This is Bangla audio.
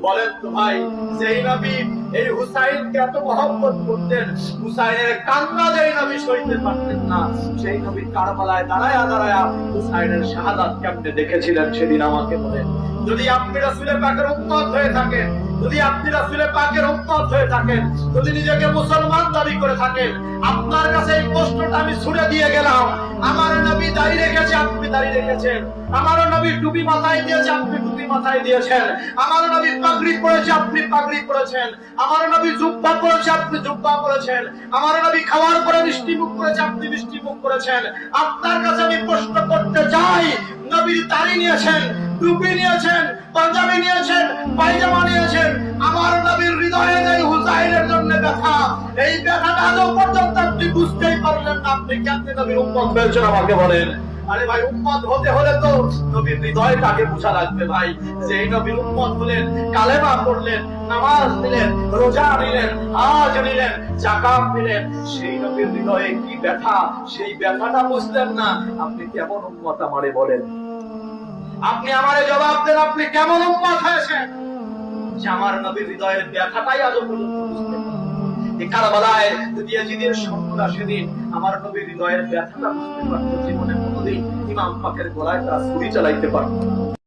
বলেন তো ভাই, যেই নবী এই হুসাইনকে এত মহব্বত করতেন, হুসাইনের কান্না যেই নবী সইতে পারতেন না, সেই নবী কারবালায় দাঁড়ায় দাঁড়ায় হুসাইনের শাহাদাত কেমনে দেখেছিলেন সেদিন আমাকে বলেন। যদি আপনি রাসূলের পাকের উম্মত হয়ে থাকেন, যদি আপনি রাসূলের পাকের উম্মত হয়ে থাকেন, যদি নিজেকে মুসলমান দাবি করে থাকেন, আপনার কাছে এই প্রশ্নটা আমি ছুড়ে দিয়ে গেলাম। আমার নবী দাড়ি রেখেছে, আপনি দাড়ি রেখেছেন। আমার নবী টুপি মাথায় দিয়েছে, আপনি টুপি মাথায় দিয়েছেন। আমার নবী পাগড়ি পরেছে, আপনি পাগড়ি পরেছেন। আমার নবী জুব্বা পরেছে, আপনি জুব্বা পরেছেন। আমার নবী খাওয়ার পরে মিষ্টি মুখ করেছে, আপনি মিষ্টি মুখ করেছেন। আপনার কাছে আমি প্রশ্ন করতে চাই, নবীর দাড়ি নিয়েছেন, টুপি নিয়েছেন, পাঞ্জাবি নিয়েছেন, পায়জামা নিয়েছেন, আমার নবীর হৃদয়ে যে হুসাইনের জন্য ব্যথা, এই ব্যথাটা আজও পর্যন্ত আপনি বুঝতেই পারলেন না। আপনি কেমনে নবীর উম্মত হয়েছেন আমাকে বলেন? আরে ভাই, উম্মত হতে হলে তো নবীর হৃদয়টাকে বোঝা লাগবে ভাই। যে নবীর উম্মত হলেন, কালেমা পড়লেন, নামাজ নিলেন, রোজা নিলেন, হজ নিলেন, যাকাত নিলেন, সেই নবীর হৃদয়ে কি ব্যথা, সেই ব্যথাটা বুঝলেন না, আপনি কেমন উম্মত আমারে বলেন? আপনি আমারে জবাব দেন, আপনি কেমন উম্মত হয়েছেন যে আমার নবীর হৃদয়ের ব্যথাটাই আজও পর্যন্ত বুঝলেন না? এই কারবালায় যদি ইয়াজিদের সন্তানরা সেদিন আমার নবীর হৃদয়ের ব্যথাটা বুঝতে পারত, জীবনে কোনোদিন ইমাম পাকের গলায় তারা ছুরি চালাইতে পারত না।